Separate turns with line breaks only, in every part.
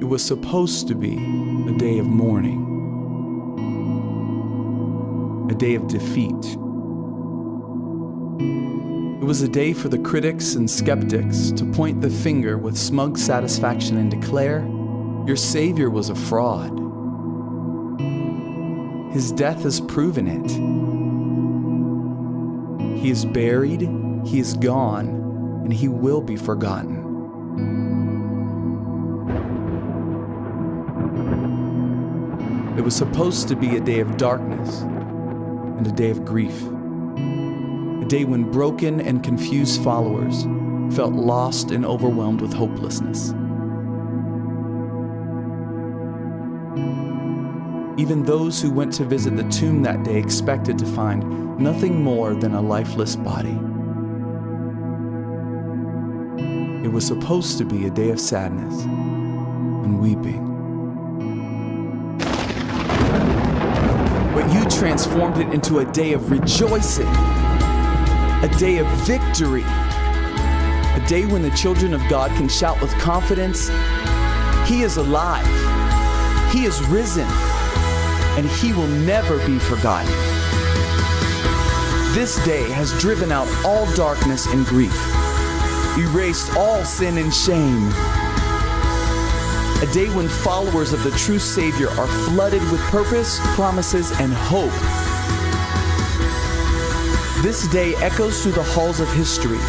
was supposed to be a day of mourning, a day of defeat. It was a day for the critics and skeptics to point the finger with smug satisfaction and declare, your Savior was a fraud. His death has proven it. He is buried, he is gone, and he will be forgotten. It was supposed to be a day of darkness and a day of grief. A day when broken and confused followers felt lost and overwhelmed with hopelessness. Even those who went to visit the tomb that day expected to find nothing more than a lifeless body. It was supposed to be a day of sadness and weeping. But you transformed it into a day of rejoicing, a day of victory, a day when the children of God can shout with confidence, He is alive, He is risen, and He will never be forgotten. This day has driven out all darkness and grief, erased all sin and shame. A day when followers of the true Savior are flooded with purpose, promises, and hope. This day echoes through the halls of history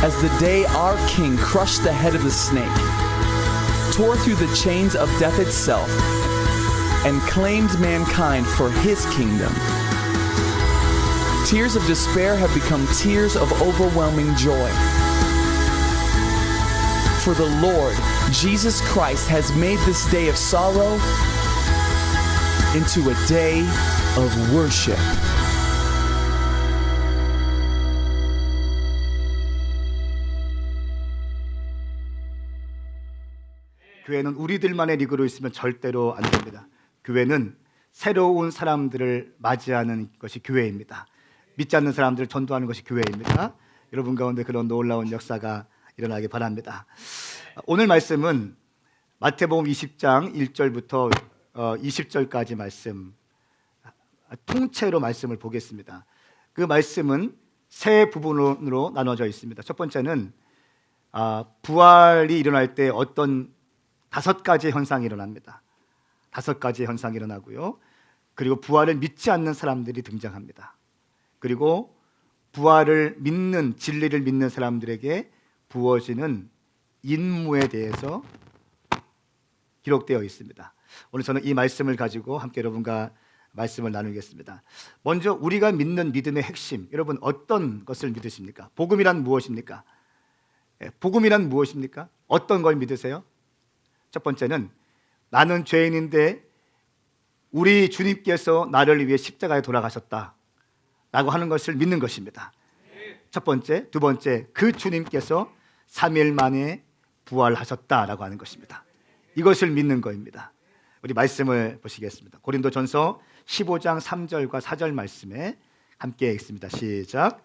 as the day our King crushed the head of the snake, tore through the chains of death itself, and claimed mankind for His kingdom. Tears of despair have become tears of overwhelming joy. For the Lord, Jesus Christ, has made this day of sorrow into a day of worship.
교회는 우리들만의 리그로 있으면 절대로 안 됩니다. 교회는 새로운 사람들을 맞이하는 것이 교회입니다. 믿지 않는 사람들을 전도하는 것이 교회입니다. 여러분 가운데 그런 놀라운 역사가 일어나기 바랍니다. 오늘 말씀은 마태복음 20장 1절부터 20절까지 말씀, 통째로 말씀을 보겠습니다. 그 말씀은 세 부분으로 나눠져 있습니다. 첫 번째는 부활이 일어날 때 어떤 5가지 현상이 일어납니다. 5가지 현상이 일어나고요. 그리고 부활을 믿지 않는 사람들이 등장합니다. 그리고 부활을 믿는, 진리를 믿는 사람들에게 부어지는 임무에 대해서 기록되어 있습니다. 오늘 저는 이 말씀을 가지고 함께 여러분과 말씀을 나누겠습니다. 먼저 우리가 믿는 믿음의 핵심, 여러분 어떤 것을 믿으십니까? 복음이란 무엇입니까? 복음이란 무엇입니까? 어떤 걸 믿으세요? 첫 번째는 나는 죄인인데 우리 주님께서 나를 위해 십자가에 돌아가셨다 라고 하는 것을 믿는 것입니다. 첫 번째, 두 번째, 그 주님께서 3일 만에 부활하셨다라고 하는 것입니다. 이것을 믿는 것입니다. 우리 말씀을 보시겠습니다. 고린도전서 15장 3절과 4절 말씀에 함께 읽습니다. 시작.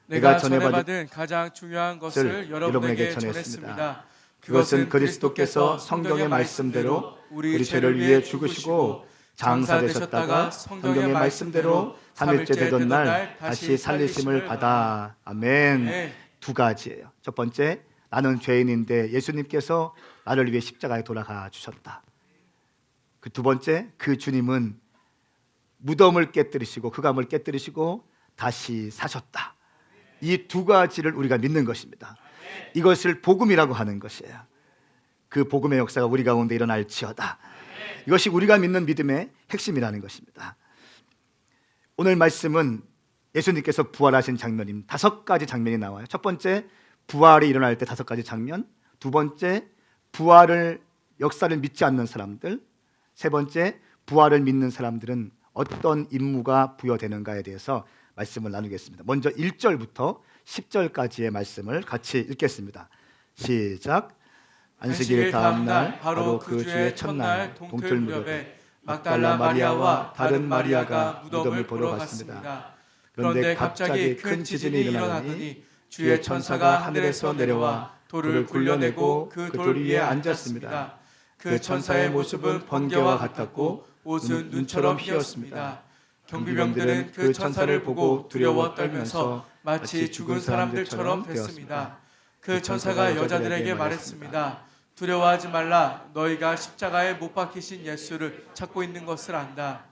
내가 전에 받은 가장 중요한 것을 여러분에게 전했습니다.
그것은 그리스도께서 성경의 말씀대로 우리 죄를 위해 죽으시고 장사되셨다가 성경의 말씀대로 3일째 되던 날 다시 살리심을 받아. 아멘. 두 가지예요. 첫 번째, 나는 죄인인데 예수님께서 나를 위해 십자가에 돌아가 주셨다. 그 두 번째, 그 주님은 무덤을 깨뜨리시고 흑암을 깨뜨리시고 다시 사셨다. 이 두 가지를 우리가 믿는 것입니다. 이것을 복음이라고 하는 것이에요. 그 복음의 역사가 우리 가운데 일어날지어다. 이것이 우리가 믿는 믿음의 핵심이라는 것입니다. 오늘 말씀은 예수님께서 부활하신 장면입니다. 5가지 장면이 나와요. 첫 번째, 부활이 일어날 때 5가지 장면. 두 번째, 부활을 역사를 믿지 않는 사람들. 세 번째, 부활을 믿는 사람들은 어떤 임무가 부여되는가에 대해서 말씀을 나누겠습니다. 먼저 1절부터 10절까지의 말씀을 같이 읽겠습니다. 시작. 안식일 다음 날 바로 그 주의 첫날 동틀 무렵에 막달라 마리아와 다른 마리아가 무덤을 보러 갔습니다. 그런데 갑자기 큰 지진이 일어나더니 주의 천사가 하늘에서 내려와 돌을 굴려내고 그 돌 위에 앉았습니다.
그 천사의 모습은 번개와 같았고 옷은 눈처럼 희었습니다. 경비병들은 그 천사를 보고 두려워 떨면서 마치 죽은 사람들처럼 됐습니다. 그 천사가 여자들에게 말했습니다. 두려워하지 말라. 너희가 십자가에 못 박히신 예수를 찾고 있는 것을 안다.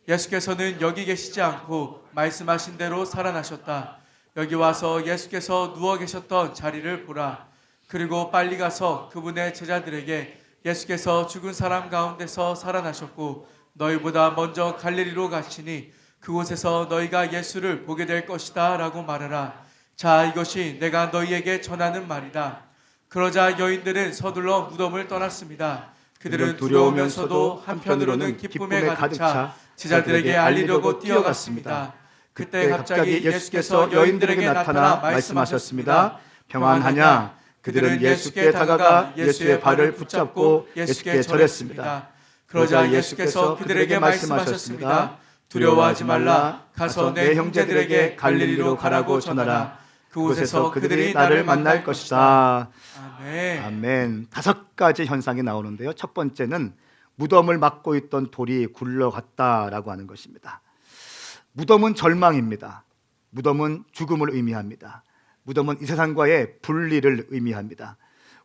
예수께서는 여기 계시지 않고 말씀하신 대로 살아나셨다. 여기 와서 예수께서 누워 계셨던 자리를 보라. 그리고 빨리 가서 그분의 제자들에게 예수께서 죽은 사람 가운데서 살아나셨고 너희보다 먼저 갈릴리로 가시니 그곳에서 너희가 예수를 보게 될 것이다 라고 말하라. 자, 이것이 내가 너희에게 전하는 말이다. 그러자 여인들은 서둘러 무덤을 떠났습니다. 그들은 두려우면서도 한편으로는 기쁨에 가득 차 제자들에게 알리려고 뛰어갔습니다. 그때 갑자기 예수께서 여인들에게 나타나 말씀하셨습니다.
평안하냐? 그들은 예수께 다가가 예수의 발을 붙잡고 예수께 절했습니다.
그러자 예수께서 그들에게 말씀하셨습니다. 두려워하지 말라. 가서 내 형제들에게 갈릴리로 가라고 전하라. 그곳에서 그들이 나를 만날 것이다. 아멘.
아멘. 5가지 현상이 나오는데요. 첫 번째는 무덤을 막고 있던 돌이 굴러갔다라고 하는 것입니다. 무덤은 절망입니다. 무덤은 죽음을 의미합니다. 무덤은 이 세상과의 분리를 의미합니다.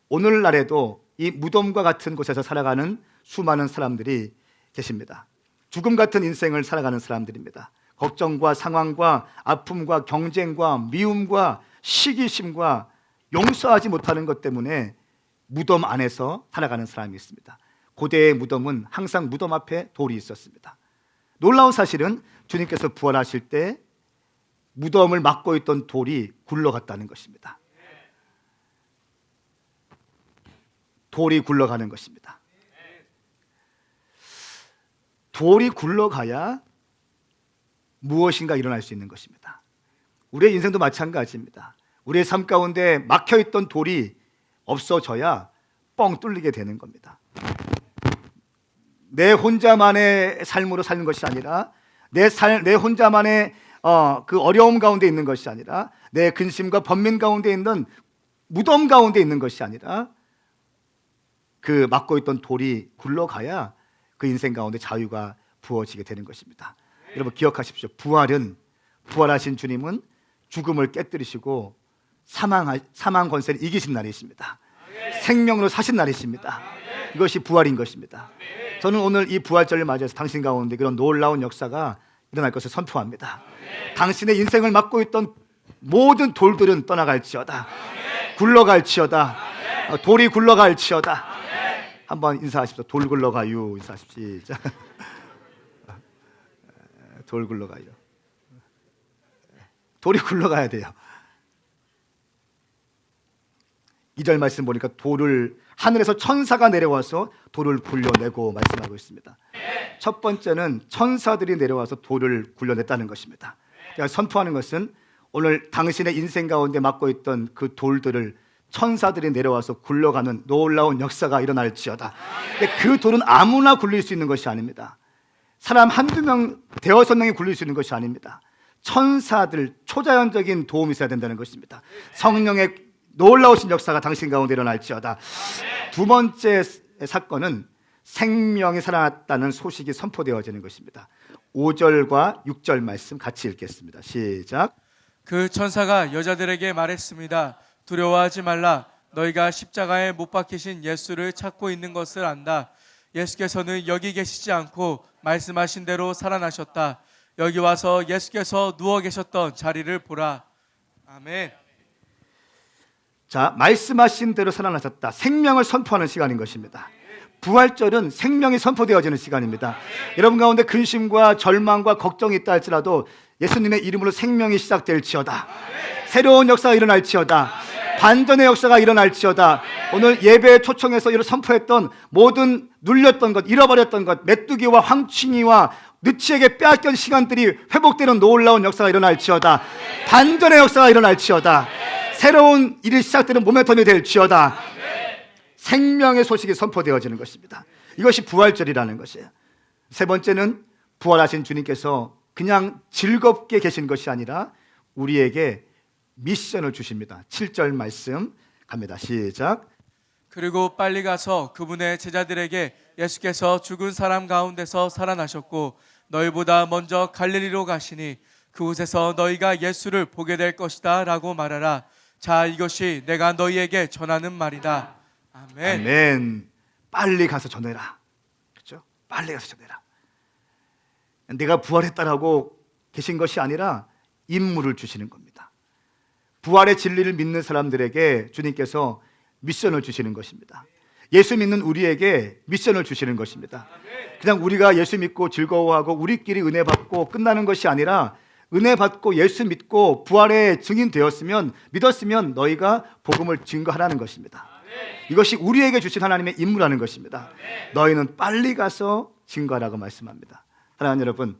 오늘날에도 이 무덤과 같은 곳에서 살아가는 수많은 사람들이 계십니다. 죽음 같은 인생을 살아가는 사람들입니다. 걱정과 상황과 아픔과 경쟁과 미움과 시기심과 용서하지 못하는 것 때문에 무덤 안에서 살아가는 사람이 있습니다. 고대의 무덤은 항상 무덤 앞에 돌이 있었습니다. 놀라운 사실은 주님께서 부활하실 때 무덤을 막고 있던 돌이 굴러갔다는 것입니다. 돌이 굴러가는 것입니다. 돌이 굴러가야 무엇인가 일어날 수 있는 것입니다. 우리의 인생도 마찬가지입니다. 우리의 삶 가운데 막혀있던 돌이 없어져야 뻥 뚫리게 되는 겁니다. 내 혼자만의 삶으로 사는 것이 아니라 내 혼자만의 그 어려움 가운데 있는 것이 아니라 내 근심과 번민 가운데 있는 무덤 가운데 있는 것이 아니라 그 막고 있던 돌이 굴러가야 그 인생 가운데 자유가 부어지게 되는 것입니다. 여러분 기억하십시오. 부활하신 주님은 죽음을 깨뜨리시고 사망 권세를 이기신 날이십니다. 생명으로 사신 날이십니다. 이것이 부활인 것입니다. 저는 오늘 이 부활절을 맞이해서 당신 가운데 그런 놀라운 역사가 일어날 것을 선포합니다. 당신의 인생을 막고 있던 모든 돌들은 떠나갈지어다. 굴러갈지어다. 돌이 굴러갈지어다. 한번 인사하십시오. 돌 굴러가요. 인사하십시오. 시작. 돌 굴러가요. 돌이 굴러가야 돼요. 2절 말씀 보니까 돌을 하늘에서 천사가 내려와서 돌을 굴려내고 말씀하고 있습니다. 첫 번째는 천사들이 내려와서 돌을 굴려냈다는 것입니다. 제가 선포하는 것은 오늘 당신의 인생 가운데 막고 있던 그 돌들을 천사들이 내려와서 굴러가는 놀라운 역사가 일어날지어다. 근데 그 돌은 아무나 굴릴 수 있는 것이 아닙니다. 사람 한두 명, 대여섯 명이 굴릴 수 있는 것이 아닙니다. 천사들, 초자연적인 도움이 있어야 된다는 것입니다. 성령의 놀라우신 역사가 당신 가운데 일어날지어다. 두 번째 사건은 생명이 살아났다는 소식이 선포되어지는 것입니다. 5절과 6절 말씀 같이 읽겠습니다. 시작.
그 천사가 여자들에게 말했습니다. 두려워하지 말라. 너희가 십자가에 못 박히신 예수를 찾고 있는 것을 안다. 예수께서는 여기 계시지 않고 말씀하신 대로 살아나셨다. 여기 와서 예수께서 누워 계셨던 자리를 보라. 아멘.
자, 말씀하신 대로 살아나셨다. 생명을 선포하는 시간인 것입니다. 부활절은 생명이 선포되어지는 시간입니다. 여러분 가운데 근심과 절망과 걱정이 있다 할지라도 예수님의 이름으로 생명이 시작될지어다. 새로운 역사가 일어날지어다. 반전의 역사가 일어날지어다. 오늘 예배에 초청해서 이를 선포했던 모든 눌렸던 것, 잃어버렸던 것, 메뚜기와 황충이와 느치에게 빼앗긴 시간들이 회복되는 놀라운 역사가 일어날지어다. 반전의 역사가 일어날지어다. 새로운 일이 시작되는 모멘텀이 될지어다. 생명의 소식이 선포되어지는 것입니다. 이것이 부활절이라는 것이에요. 세 번째는 부활하신 주님께서 그냥 즐겁게 계신 것이 아니라 우리에게 미션을 주십니다. 7절 말씀 갑니다. 시작.
그리고 빨리 가서 그분의 제자들에게 예수께서 죽은 사람 가운데서 살아나셨고 너희보다 먼저 갈릴리로 가시니 그곳에서 너희가 예수를 보게 될 것이다 라고 말하라. 자, 이것이 내가 너희에게 전하는 말이다. 아멘.
아멘. 빨리 가서 전해라. 그렇죠? 빨리 가서 전해라. 내가 부활했다라고 계신 것이 아니라 임무를 주시는 겁니다. 부활의 진리를 믿는 사람들에게 주님께서 미션을 주시는 것입니다. 예수 믿는 우리에게 미션을 주시는 것입니다. 그냥 우리가 예수 믿고 즐거워하고 우리끼리 은혜 받고 끝나는 것이 아니라 은혜 받고 예수 믿고 부활의 증인 되었으면 믿었으면 너희가 복음을 증거하라는 것입니다. 이것이 우리에게 주신 하나님의 임무라는 것입니다. 너희는 빨리 가서 증거하라고 말씀합니다. 사랑하는 여러분,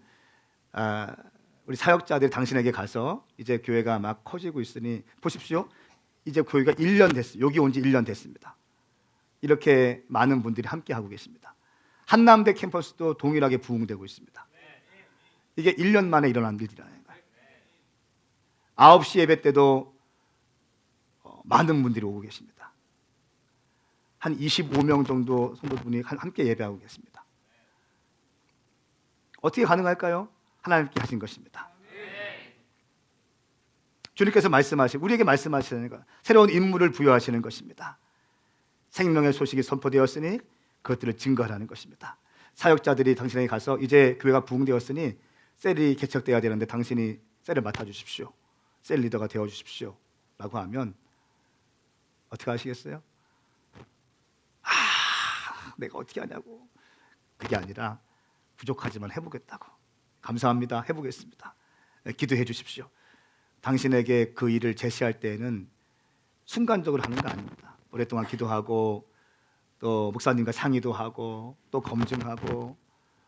우리 사역자들이 당신에게 가서 이제 교회가 막 커지고 있으니 보십시오. 이제 교회가 1년 됐어요. 여기 온 지 1년 됐습니다. 이렇게 많은 분들이 함께 하고 계십니다. 한남대 캠퍼스도 동일하게 부흥되고 있습니다. 이게 1년 만에 일어난 일이라는 거예요. 9시 예배 때도 많은 분들이 오고 계십니다. 한 25명 정도 성도분이 함께 예배하고 계십니다. 어떻게 가능할까요? 하나님께 하신 것입니다. 주님께서 말씀하시고 우리에게 말씀하시는 것, 새로운 임무를 부여하시는 것입니다. 생명의 소식이 선포되었으니 그것들을 증거하라는 것입니다. 사역자들이 당신에게 가서 이제 교회가 부흥되었으니 셀이 개척돼야 되는데 당신이 셀을 맡아주십시오. 셀 리더가 되어주십시오 라고 하면 어떻게 하시겠어요? 내가 어떻게 하냐고. 그게 아니라 부족하지만 해보겠다고. 감사합니다. 해보겠습니다. 기도해 주십시오. 당신에게 그 일을 제시할 때에는 순간적으로 하는 거 아닙니다. 오랫동안 기도하고 또 목사님과 상의도 하고 또 검증하고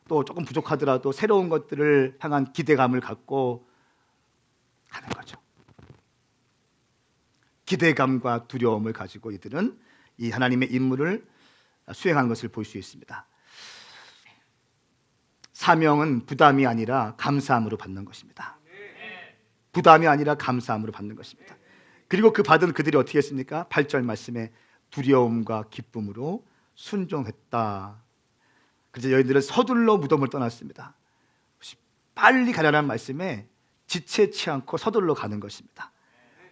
또 조금 부족하더라도 새로운 것들을 향한 기대감을 갖고 하는 거죠. 기대감과 두려움을 가지고 이들은 이 하나님의 임무를 수행하는 것을 볼 수 있습니다. 사명은 부담이 아니라 감사함으로 받는 것입니다. 부담이 아니라 감사함으로 받는 것입니다. 그리고 그 받은 그들이 어떻게 했습니까? 8절 말씀에 두려움과 기쁨으로 순종했다. 그래서 여인들은 서둘러 무덤을 떠났습니다. 빨리 가라는 말씀에 지체치 않고 서둘러 가는 것입니다.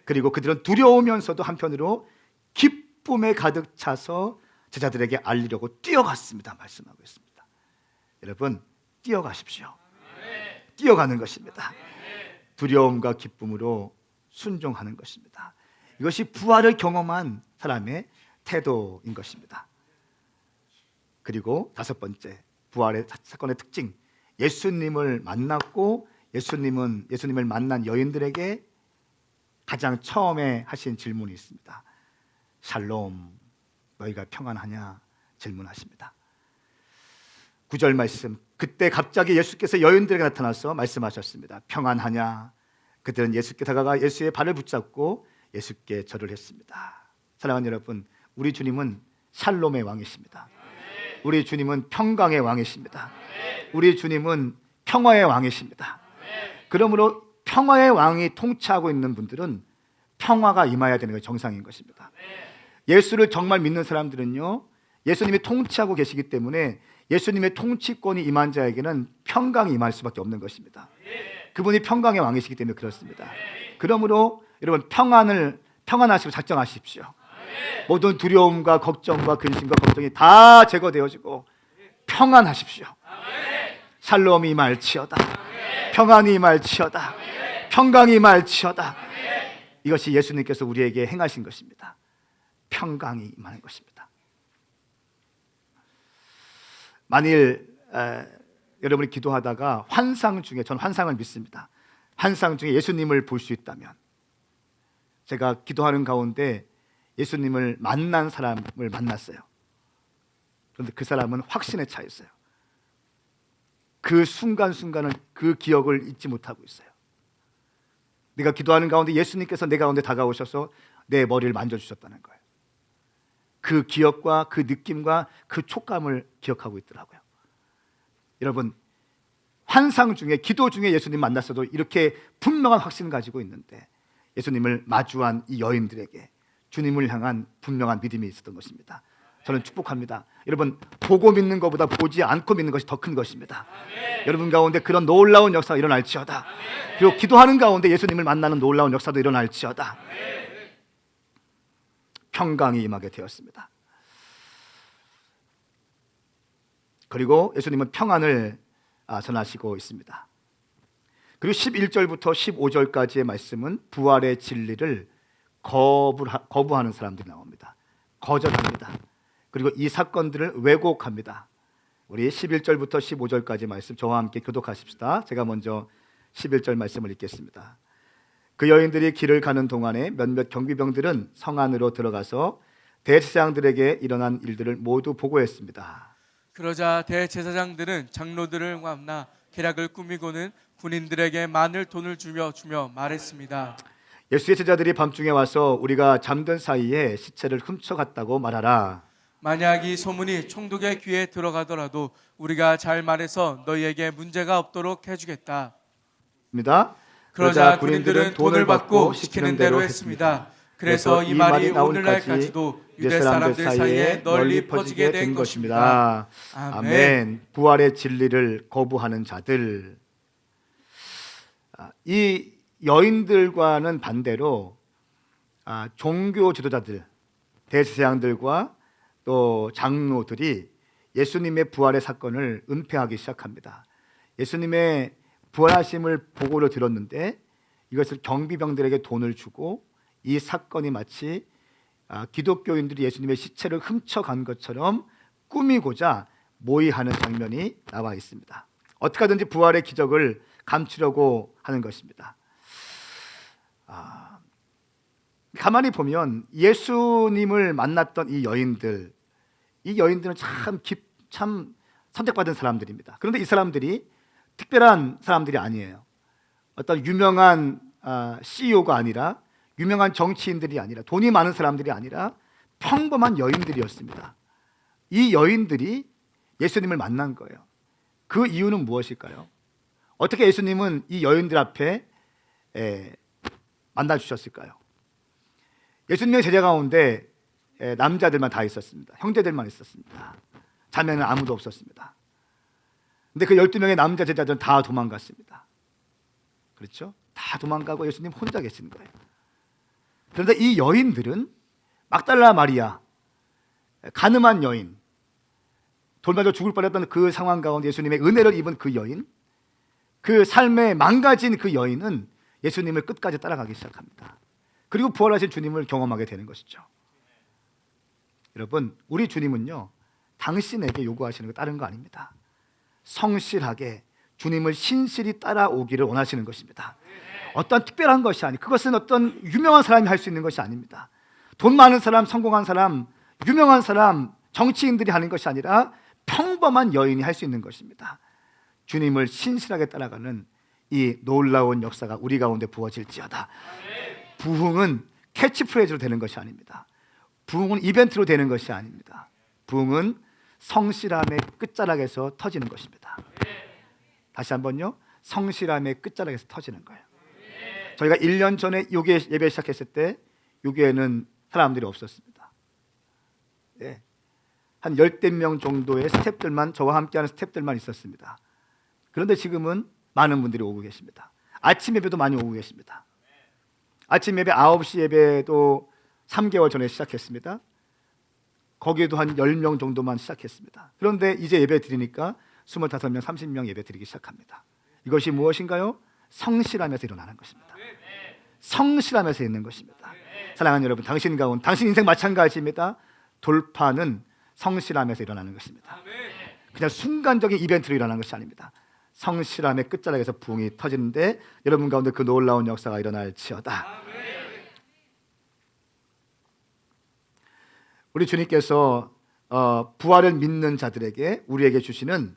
그리고 그들은 두려우면서도 한편으로 기쁨에 가득 차서 제자들에게 알리려고 뛰어갔습니다. 말씀하고 있습니다. 여러분, 뛰어가십시오. 뛰어가는 것입니다. 두려움과 기쁨으로 순종하는 것입니다. 이것이 부활을 경험한 사람의 태도인 것입니다. 그리고 5번째, 부활의 사건의 특징, 예수님을 만났고 예수님을 만난 여인들에게 가장 처음에 하신 질문이 있습니다. 샬롬, 너희가 평안하냐? 질문하십니다. 9절 말씀, 그때 갑자기 예수께서 여인들에게 나타나서 말씀하셨습니다. 평안하냐? 그들은 예수께 다가가 예수의 발을 붙잡고 예수께 절을 했습니다. 사랑하는 여러분, 우리 주님은 샬롬의 왕이십니다. 우리 주님은 평강의 왕이십니다. 우리 주님은 평화의 왕이십니다. 그러므로 평화의 왕이 통치하고 있는 분들은 평화가 임해야 되는 게 정상인 것입니다. 예수를 정말 믿는 사람들은요, 예수님이 통치하고 계시기 때문에 예수님의 통치권이 임한 자에게는 평강이 임할 수밖에 없는 것입니다. 그분이 평강의 왕이시기 때문에 그렇습니다. 그러므로 여러분, 평안하시고 작정하십시오. 모든 두려움과 걱정과 근심과 걱정이 다 제거되어지고 평안하십시오. 샬롬이 임할지어다. 평안이 임할지어다. 평강이 임할지어다. 이것이 예수님께서 우리에게 행하신 것입니다. 평강이 임하는 것입니다. 만일 여러분이 기도하다가 환상 중에, 전 환상을 믿습니다. 환상 중에 예수님을 볼 수 있다면, 제가 기도하는 가운데 예수님을 만난 사람을 만났어요. 그런데 그 사람은 확신에 차 있어요. 그 순간순간을, 그 기억을 잊지 못하고 있어요. 내가 기도하는 가운데 예수님께서 내 가운데 다가오셔서 내 머리를 만져주셨다는 거예요. 그 기억과 그 느낌과 그 촉감을 기억하고 있더라고요. 여러분, 환상 중에, 기도 중에 예수님 만났어도 이렇게 분명한 확신을 가지고 있는데 예수님을 마주한 이 여인들에게 주님을 향한 분명한 믿음이 있었던 것입니다. 저는 축복합니다. 여러분, 보고 믿는 것보다 보지 않고 믿는 것이 더 큰 것입니다. 여러분 가운데 그런 놀라운 역사가 일어날지어다. 그리고 기도하는 가운데 예수님을 만나는 놀라운 역사도 일어날지어다. 평강이 임하게 되었습니다. 그리고 예수님은 평안을 전하시고 있습니다. 그리고 11절부터 15절까지의 말씀은 부활의 진리를 거부하는 사람들이 나옵니다. 거절합니다. 그리고 이 사건들을 왜곡합니다. 우리 11절부터 15절까지 말씀 저와 함께 교독하십시다. 제가 먼저 11절 말씀을 읽겠습니다. 그 여인들이 길을 가는 동안에 몇몇 경비병들은 성 안으로 들어가서 대제사장들에게 일어난 일들을 모두 보고했습니다.
그러자 대제사장들은 장로들을 만나 계략을 꾸미고는 군인들에게 많은 돈을 주며 말했습니다.
예수의 제자들이 밤중에 와서 우리가 잠든 사이에 시체를 훔쳐갔다고 말하라.
만약 이 소문이 총독의 귀에 들어가더라도 우리가 잘 말해서 너희에게 문제가 없도록 해주겠다.
그러자 군인들은 돈을 받고 시키는 대로 했습니다.
그래서 이 말이 오늘날까지도 유대 사람들 사이에 널리 퍼지게 된 것입니다.
아멘. 부활의 진리를 거부하는 자들. 이 여인들과는 반대로 종교 지도자들, 대제사장들과 또 장로들이 예수님의 부활의 사건을 은폐하기 시작합니다. 예수님의 부활하심을 보고를 들었는데 이것을 경비병들에게 돈을 주고 이 사건이 마치 기독교인들이 예수님의 시체를 훔쳐간 것처럼 꾸미고자 모의하는 장면이 나와 있습니다. 어떻게 하든지 부활의 기적을 감추려고 하는 것입니다. 가만히 보면 예수님을 만났던 이 여인들은 참 선택받은 사람들입니다. 그런데 이 사람들이 특별한 사람들이 아니에요. 어떤 유명한 CEO가 아니라, 유명한 정치인들이 아니라, 돈이 많은 사람들이 아니라 평범한 여인들이었습니다. 이 여인들이 예수님을 만난 거예요. 그 이유는 무엇일까요? 어떻게 예수님은 이 여인들 앞에 만나주셨을까요? 예수님의 제자 가운데 남자들만 다 있었습니다. 형제들만 있었습니다. 자매는 아무도 없었습니다. 근데 그 12명의 남자 제자들은 다 도망갔습니다. 그렇죠? 다 도망가고 예수님 혼자 계시는 거예요. 그런데 이 여인들은 막달라 마리아, 가늠한 여인, 돌맞아 죽을 뻔했던 그 상황 가운데 예수님의 은혜를 입은 그 여인, 그 삶에 망가진 그 여인은 예수님을 끝까지 따라가기 시작합니다. 그리고 부활하신 주님을 경험하게 되는 것이죠. 여러분, 우리 주님은요, 당신에게 요구하시는 거 다른 거 아닙니다. 성실하게 주님을 신실히 따라오기를 원하시는 것입니다. 어떤 특별한 것이 아니, 그것은 어떤 유명한 사람이 할 수 있는 것이 아닙니다. 돈 많은 사람, 성공한 사람, 유명한 사람, 정치인들이 하는 것이 아니라 평범한 여인이 할 수 있는 것입니다. 주님을 신실하게 따라가는 이 놀라운 역사가 우리 가운데 부어질지어다. 부흥은 캐치프레이즈로 되는 것이 아닙니다. 부흥은 이벤트로 되는 것이 아닙니다. 부흥은 성실함의 끝자락에서 터지는 것입니다. 다시 한번요, 성실함의 끝자락에서 터지는 거예요. 저희가 1년 전에 요괴 예배 시작했을 때 요괴에는 사람들이 없었습니다. 한 10대 명 정도의 스태프들만, 저와 함께하는 스태프들만 있었습니다. 그런데 지금은 많은 분들이 오고 계십니다. 아침 예배도 많이 오고 계십니다. 아침 예배 9시 예배도 3개월 전에 시작했습니다. 거기에도 한 10명 정도만 시작했습니다. 그런데 이제 예배 드리니까 25명, 30명 예배 드리기 시작합니다. 이것이 무엇인가요? 성실하면서 일어나는 것입니다. 성실하면서 있는 것입니다. 사랑하는 여러분, 당신 인생 마찬가지입니다. 돌파는 성실하면서 일어나는 것입니다. 그냥 순간적인 이벤트로 일어나는 것이 아닙니다. 성실함의 끝자락에서 부흥이 터지는데 여러분 가운데 그 놀라운 역사가 일어날지어다. 우리 주님께서 부활을 믿는 자들에게, 우리에게 주시는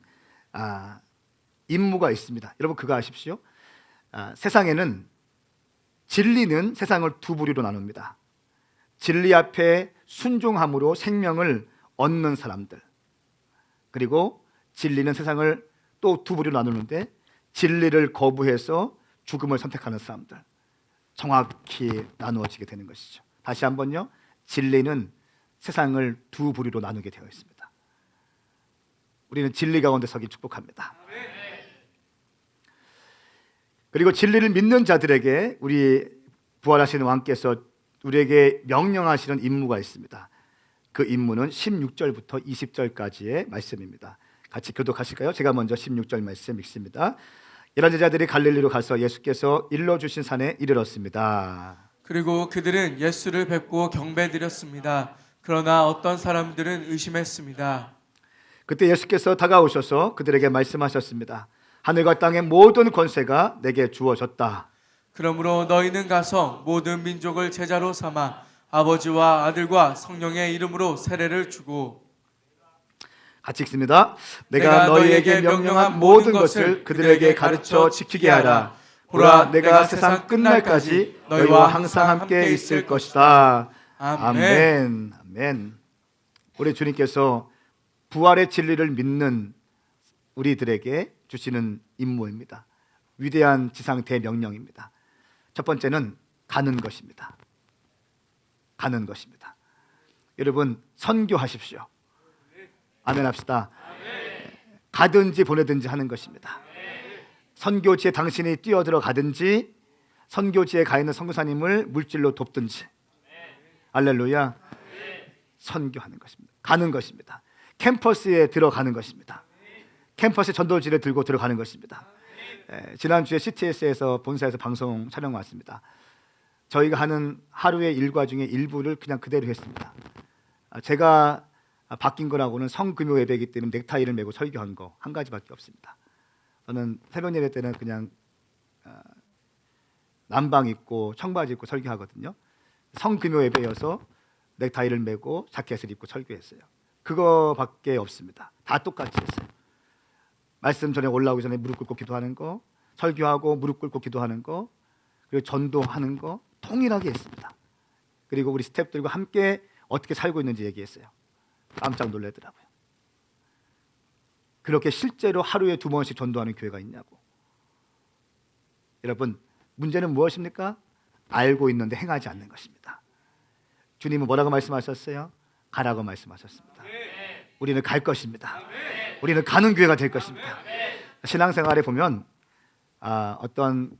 임무가 있습니다. 여러분 그거 아십시오? 세상에는 진리는 세상을 두 부류로 나눕니다. 진리 앞에 순종함으로 생명을 얻는 사람들, 그리고 진리는 세상을 또 두 부류로 나누는데 진리를 거부해서 죽음을 선택하는 사람들, 정확히 나누어지게 되는 것이죠. 다시 한번요, 진리는 세상을 두 부류로 나누게 되어 있습니다. 우리는 진리 가운데 서기 축복합니다. 그리고 진리를 믿는 자들에게 우리 부활하시는 왕께서 우리에게 명령하시는 임무가 있습니다. 그 임무는 16절부터 20절까지의 말씀입니다. 같이 교독하실까요? 제가 먼저 16절 말씀 읽습니다. 열한 제자들이 갈릴리로 가서 예수께서 일러주신 산에 이르렀습니다.
그리고 그들은 예수를 뵙고 경배드렸습니다. 그러나 어떤 사람들은 의심했습니다.
그때 예수께서 다가오셔서 그들에게 말씀하셨습니다. 하늘과 땅의 모든 권세가 내게 주어졌다.
그러므로 너희는 가서 모든 민족을 제자로 삼아 아버지와 아들과 성령의 이름으로 세례를 주고
같이 읽습니다. 내가 너희에게 명령한 모든 것을 그들에게 가르쳐 지키게 하라. 보라, 내가 세상 끝날까지 너희와 항상 함께 있을 것이다. 아멘. 아멘. 우리 주님께서 부활의 진리를 믿는 우리들에게 주시는 임무입니다. 위대한 지상 대명령입니다. 첫 번째는 가는 것입니다. 가는 것입니다. 여러분, 선교하십시오. 아멘 합시다. 가든지 보내든지 하는 것입니다. 선교지에 당신이 뛰어들어 가든지 선교지에 가 있는 선교사님을 물질로 돕든지, 할렐루야. 선교하는 것입니다. 가는 것입니다. 캠퍼스에 들어가는 것입니다. 캠퍼스 전도지를 들고 들어가는 것입니다. 지난주에 CTS에서 본사에서 방송 촬영 왔습니다. 저희가 하는 하루의 일과 중에 일부를 그냥 그대로 했습니다. 제가 바뀐 거라고는 성금요 예배이기 때문에 넥타이를 메고 설교한 거 한 가지밖에 없습니다. 저는 새벽 예배 때는 그냥 남방 입고 청바지 입고 설교하거든요. 성금요 예배여서 넥타이를 메고 자켓을 입고 설교했어요. 그거밖에 없습니다. 다 똑같이 했어요. 말씀 전에 올라오기 전에 무릎 꿇고 기도하는 거, 설교하고 무릎 꿇고 기도하는 거, 그리고 전도하는 거 통일하게 했습니다. 그리고 우리 스태프들과 함께 어떻게 살고 있는지 얘기했어요. 깜짝 놀라더라고요. 그렇게 실제로 하루에 2번씩 전도하는 교회가 있냐고. 여러분, 문제는 무엇입니까? 알고 있는데 행하지 않는 것입니다. 주님은 뭐라고 말씀하셨어요? 가라고 말씀하셨습니다. 우리는 갈 것입니다. 우리는 가는 교회가 될 것입니다. 신앙생활에 보면 어떤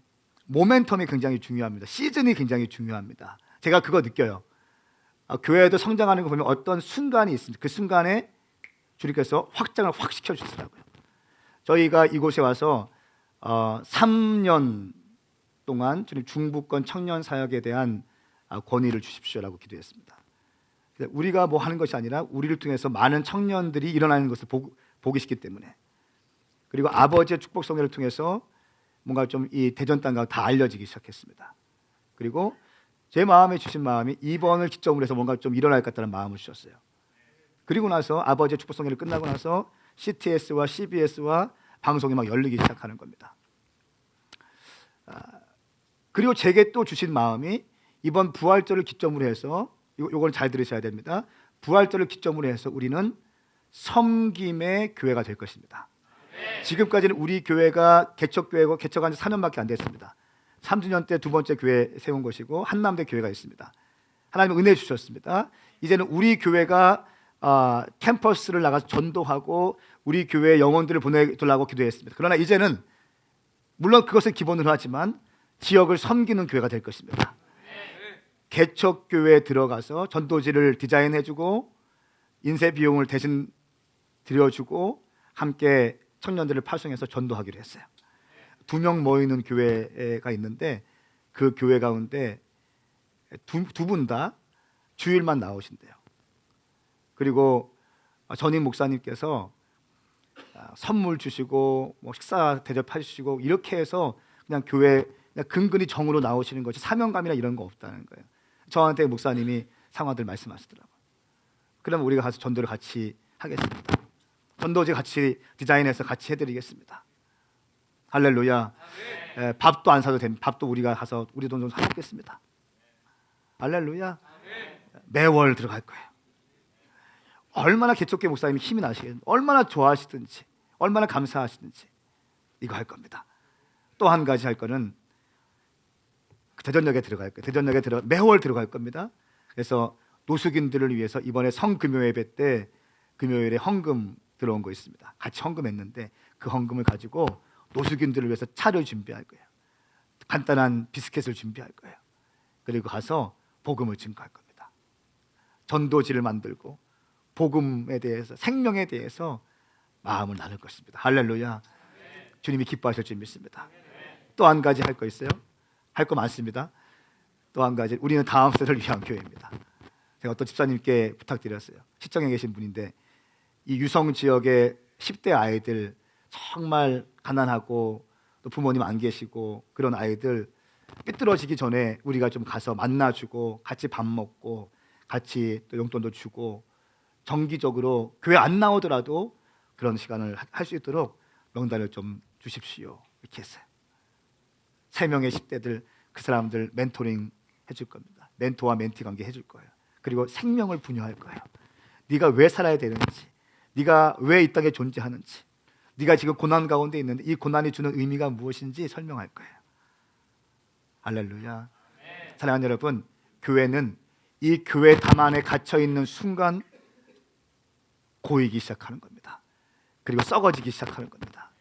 모멘텀이 굉장히 중요합니다. 시즌이 굉장히 중요합니다. 제가 그거 느껴요. 교회도 성장하는 거 보면 어떤 순간이 있습니다. 그 순간에 주님께서 확장을 확 시켜주시더라고요. 저희가 이곳에 와서 3년 동안 주님 중부권 청년 사역에 대한 권위를 주십시오라고 기도했습니다. 우리가 뭐 하는 것이 아니라 우리를 통해서 많은 청년들이 일어나는 것을 보기 쉽기 때문에, 그리고 아버지의 축복 성회를 통해서 뭔가 좀 이 대전 땅과 다 알려지기 시작했습니다. 그리고 제 마음에 주신 마음이 이번을 기점으로 해서 뭔가 좀 일어날 것 같다는 마음을 주셨어요. 그리고 나서 아버지의 축복 성회를 끝나고 나서 CTS와 CBS와 방송이 막 열리기 시작하는 겁니다. 그리고 제게 또 주신 마음이 이번 부활절을 기점으로 해서, 요걸 잘 들으셔야 됩니다. 부활절을 기점으로 해서 우리는 섬김의 교회가 될 것입니다. 지금까지는 우리 교회가 개척교회고 개척한 지 4년밖에 안 됐습니다. 3주년 때 2번째 교회 세운 것이고 한남대 교회가 있습니다. 하나님 은혜 주셨습니다. 이제는 우리 교회가 캠퍼스를 나가서 전도하고 우리 교회 영혼들을 보내달라고 기도했습니다. 그러나 이제는 물론 그것을 기본으로 하지만 지역을 섬기는 교회가 될 것입니다. 개척교회에 들어가서 전도지를 디자인해주고 인쇄 비용을 대신 들여주고 함께 청년들을 파송해서 전도하기로 했어요. 2명 모이는 교회가 있는데 그 교회 가운데 두 분 다 주일만 나오신대요. 그리고 전임 목사님께서 선물 주시고 뭐 식사 대접해 주시고 이렇게 해서 그냥 교회 그냥 근근히 정으로 나오시는 거지 사명감이나 이런 거 없다는 거예요. 저한테 목사님이 상황들 말씀하시더라고요. 그러면 우리가 가서 전도를 같이 하겠습니다. 전도지 같이 디자인해서 같이 해드리겠습니다. 할렐루야. 밥도 안 사도 됩니다. 밥도 우리가 가서 우리 돈 좀 사 먹겠습니다. 할렐루야. 매월 들어갈 거예요. 얼마나 개척교회 목사님이 힘이 나시겠는지, 얼마나 좋아하시든지, 얼마나 감사하시든지 이거 할 겁니다. 또 한 가지 할 거는 대전역에 들어갈 거예요. 대전역에 매월 들어갈 겁니다. 그래서 노숙인들을 위해서 이번에 성금요 예배 때 금요일에 헌금 들어온 거 있습니다. 같이 헌금했는데 그 헌금을 가지고 노숙인들을 위해서 차를 준비할 거예요. 간단한 비스켓을 준비할 거예요. 그리고 가서 복음을 증거할 겁니다. 전도지를 만들고 복음에 대해서, 생명에 대해서 마음을 나눌 것입니다. 할렐루야. 주님이 기뻐하실 줄 믿습니다. 또 한 가지 할 거 있어요? 할 거 많습니다. 또 한 가지, 우리는 다음 세대를 위한 교회입니다. 제가 어떤 집사님께 부탁드렸어요. 시청에 계신 분인데 이 유성 지역의 10대 아이들, 정말 가난하고 또 부모님 안 계시고 그런 아이들 삐뚤어지기 전에 우리가 좀 가서 만나주고 같이 밥 먹고 같이 또 용돈도 주고 정기적으로 교회 안 나오더라도 그런 시간을 할 수 있도록 명단을 좀 주십시오. 이렇게 했어요. 3명의 10대들, 그 사람들 멘토링 해줄 겁니다. 멘토와 멘티 관계 해줄 거예요. 그리고 생명을 분유할 거예요. 네가 왜 살아야 되는지, 네가 왜 이 땅에 존재하는지, 네가 지금 고난 가운데 있는데 이 고난이 주는 의미가 무엇인지 설명할 거예요. 할렐루야. 사랑하는 여러분, 교회는 이 교회 담 안에 갇혀 있는 순간 고이기 시작하는 겁니다. 그리고 썩어지기 시작하는 겁니다.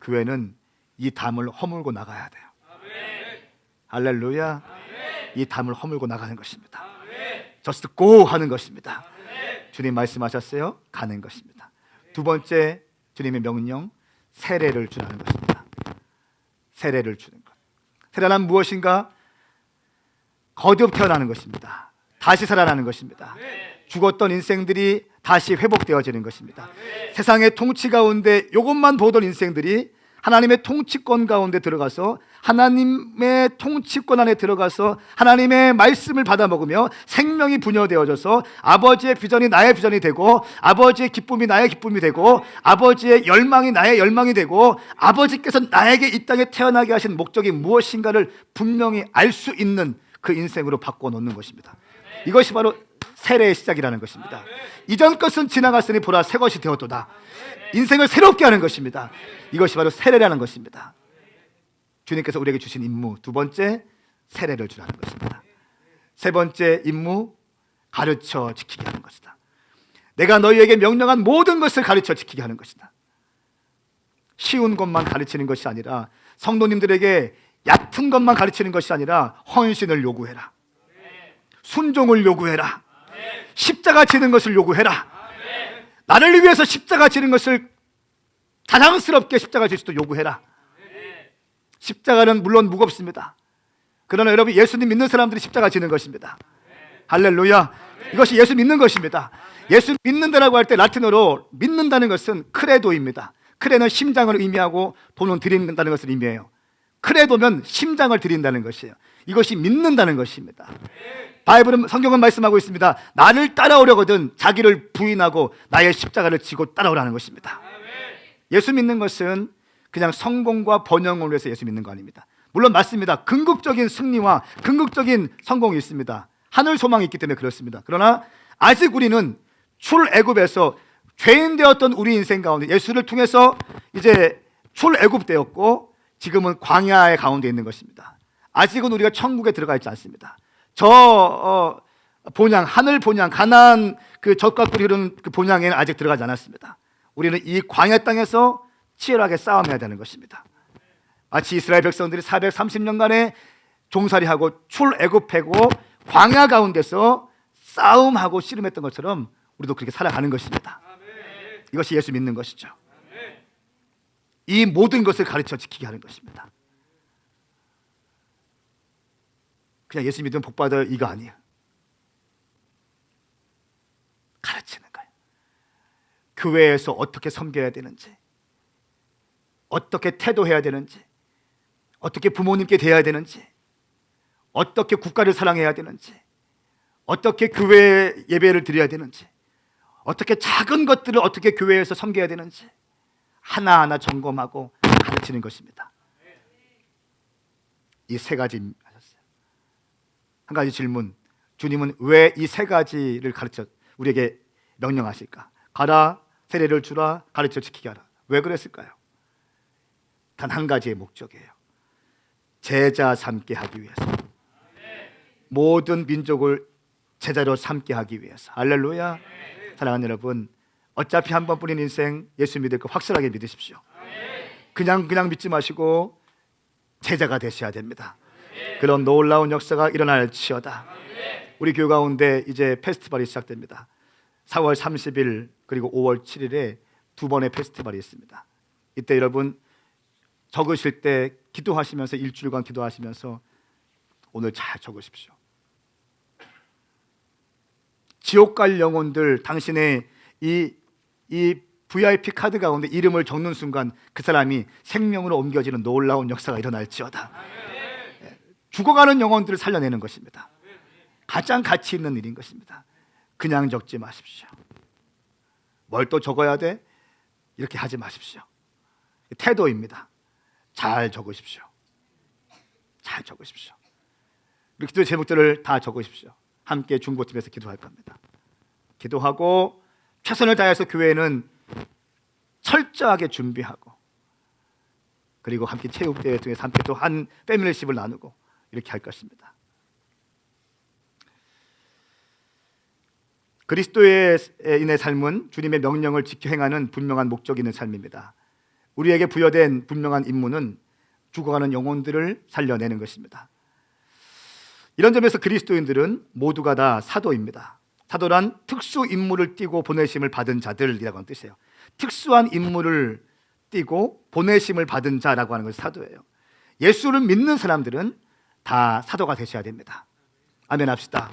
교회는 이 담을 허물고 나가야 돼요. 할렐루야. 이 담을 허물고 나가는 것입니다. Just go 하는 것입니다. 주님 말씀하셨어요. 가는 것입니다. 두 번째, 주님의 명령, 세례를 주라는 것입니다. 세례를 주는 것. 세례란 무엇인가? 거듭 태어나는 것입니다. 다시 살아나는 것입니다. 죽었던 인생들이 다시 회복되어지는 것입니다. 세상의 통치 가운데 이것만 보던 인생들이 하나님의 통치권 가운데 들어가서 하나님의 통치권 안에 들어가서 하나님의 말씀을 받아 먹으며 생명이 분여되어져서 아버지의 비전이 나의 비전이 되고 아버지의 기쁨이 나의 기쁨이 되고 아버지의 열망이 나의 열망이 되고 아버지께서 나에게 이 땅에 태어나게 하신 목적이 무엇인가를 분명히 알 수 있는 그 인생으로 바꿔놓는 것입니다. 이것이 바로 세례의 시작이라는 것입니다. 이전 것은 지나갔으니 보라 새 것이 되었도다. 인생을 새롭게 하는 것입니다. 이것이 바로 세례라는 것입니다. 주님께서 우리에게 주신 임무, 두 번째, 세례를 주라는 것입니다. 세 번째 임무, 가르쳐 지키게 하는 것이다. 내가 너희에게 명령한 모든 것을 가르쳐 지키게 하는 것이다. 쉬운 것만 가르치는 것이 아니라, 성도님들에게 얕은 것만 가르치는 것이 아니라 헌신을 요구해라. 순종을 요구해라. 십자가 지는 것을 요구해라. 나를 위해서 십자가 지는 것을 자랑스럽게 십자가 질 수도 요구해라. 십자가는 물론 무겁습니다. 그러나 여러분, 예수님 믿는 사람들이 십자가 지는 것입니다. 할렐루야. 이것이 예수 믿는 것입니다. 예수 믿는다라고 할 때 라틴어로 믿는다는 것은 크레도입니다. 크레는 심장을 의미하고 도는 드린다는 것을 의미해요. 크레도면 심장을 드린다는 것이에요. 이것이 믿는다는 것입니다. 바이블은, 성경은 말씀하고 있습니다. 나를 따라오려거든 자기를 부인하고 나의 십자가를 지고 따라오라는 것입니다. 예수 믿는 것은 그냥 성공과 번영을 위해서 예수 믿는 거 아닙니다. 물론 맞습니다. 궁극적인 승리와 궁극적인 성공이 있습니다. 하늘 소망이 있기 때문에 그렇습니다. 그러나 아직 우리는 출애굽에서 죄인 되었던 우리 인생 가운데 예수를 통해서 이제 출애굽되었고 지금은 광야의 가운데 있는 것입니다. 아직은 우리가 천국에 들어가 있지 않습니다. 본향, 하늘 본향, 가나안 그 젖과 꿀이 흐르는 그 본향에는 아직 들어가지 않았습니다. 우리는 이 광야 땅에서 치열하게 싸움해야 되는 것입니다. 마치 이스라엘 백성들이 430년간의 종살이하고 출애굽하고 광야 가운데서 싸움하고 씨름했던 것처럼 우리도 그렇게 살아가는 것입니다. 이것이 예수 믿는 것이죠. 이 모든 것을 가르쳐 지키게 하는 것입니다. 그냥 예수 믿으면 복 받아요, 이거 아니에요. 가르치는 거예요. 교회에서 어떻게 섬겨야 되는지, 어떻게 태도해야 되는지, 어떻게 부모님께 대해야 되는지, 어떻게 국가를 사랑해야 되는지, 어떻게 교회 예배를 드려야 되는지, 어떻게 작은 것들을 어떻게 교회에서 섬겨야 되는지 하나하나 점검하고 가르치는 것입니다. 이 세 가지 하셨어요. 한 가지 질문, 주님은 왜 이 세 가지를 가르쳐 우리에게 명령하실까? 가라, 세례를 주라, 가르쳐 지키게 하라. 왜 그랬을까요? 단 한 가지의 목적이에요. 제자 삼게 하기 위해서. 모든 민족을 제자로 삼게 하기 위해서. 할렐루야. 사랑하는 여러분, 어차피 한 번뿐인 인생 예수 믿을 거 확실하게 믿으십시오. 그냥 믿지 마시고 제자가 되셔야 됩니다. 그런 놀라운 역사가 일어날지어다. 우리 교회 가운데 이제 페스티벌이 시작됩니다. 4월 30일 그리고 5월 7일에 두 번의 페스티벌이 있습니다. 이때 여러분 적으실 때 기도하시면서 일주일간 기도하시면서 오늘 잘 적으십시오. 지옥 갈 영혼들, 당신의 이 VIP 카드 가운데 이름을 적는 순간 그 사람이 생명으로 옮겨지는 놀라운 역사가 일어날지어다. 죽어가는 영혼들을 살려내는 것입니다. 가장 가치 있는 일인 것입니다. 그냥 적지 마십시오. 뭘 또 적어야 돼? 이렇게 하지 마십시오. 태도입니다. 잘 적으십시오. 잘 적으십시오. 우리 기도 제목들을 다 적으십시오. 함께 중보팀에서 기도할 겁니다. 기도하고 최선을 다해서 교회는 철저하게 준비하고, 그리고 함께 체육대회 통해서 함께 또 한 패밀리십을 나누고 이렇게 할 것입니다. 그리스도인의 삶은 주님의 명령을 지켜 행하는 분명한 목적이 있는 삶입니다. 우리에게 부여된 분명한 임무는 죽어가는 영혼들을 살려내는 것입니다. 이런 점에서 그리스도인들은 모두가 다 사도입니다. 사도란 특수 임무를 띠고 보내심을 받은 자들이라고 하는 뜻이에요. 특수한 임무를 띠고 보내심을 받은 자라고 하는 것이 사도예요. 예수를 믿는 사람들은 다 사도가 되셔야 됩니다. 아멘 합시다.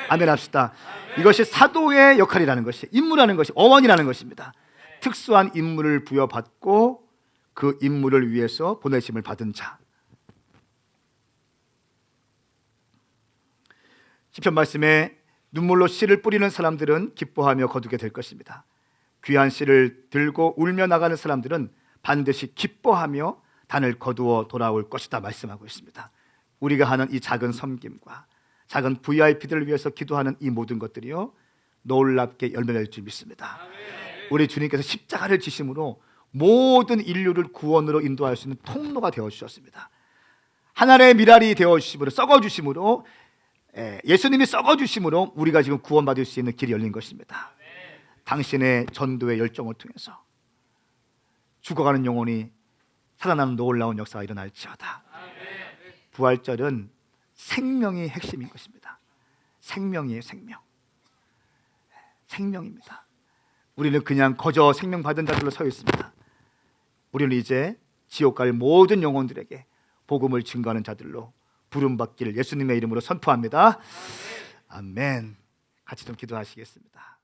아멘 합시다. 이것이 사도의 역할이라는 것이, 임무라는 것이, 어원이라는 것입니다. 특수한 임무를 부여받고 그 임무를 위해서 보내심을 받은 자. 시편 말씀에 눈물로 씨를 뿌리는 사람들은 기뻐하며 거두게 될 것입니다. 귀한 씨를 들고 울며 나가는 사람들은 반드시 기뻐하며 단을 거두어 돌아올 것이다 말씀하고 있습니다. 우리가 하는 이 작은 섬김과 작은 VIP들을 위해서 기도하는 이 모든 것들이요, 놀랍게 열매낼 줄 믿습니다. 우리 주님께서 십자가를 지심으로 모든 인류를 구원으로 인도할 수 있는 통로가 되어주셨습니다. 하나님의 미랄이 되어주심으로, 썩어주심으로, 예수님이 썩어주심으로 우리가 지금 구원받을 수 있는 길이 열린 것입니다. 당신의 전도의 열정을 통해서 죽어가는 영혼이 살아나는 놀라운 역사가 일어날지어다. 부활절은 생명이 핵심인 것입니다. 생명이에요. 생명입니다. 우리는 그냥 거저 생명 받은 자들로 서 있습니다. 우리는 이제 지옥 갈 모든 영혼들에게 복음을 증거하는 자들로 부름받기를 예수님의 이름으로 선포합니다. 아멘. 같이 좀 기도하시겠습니다.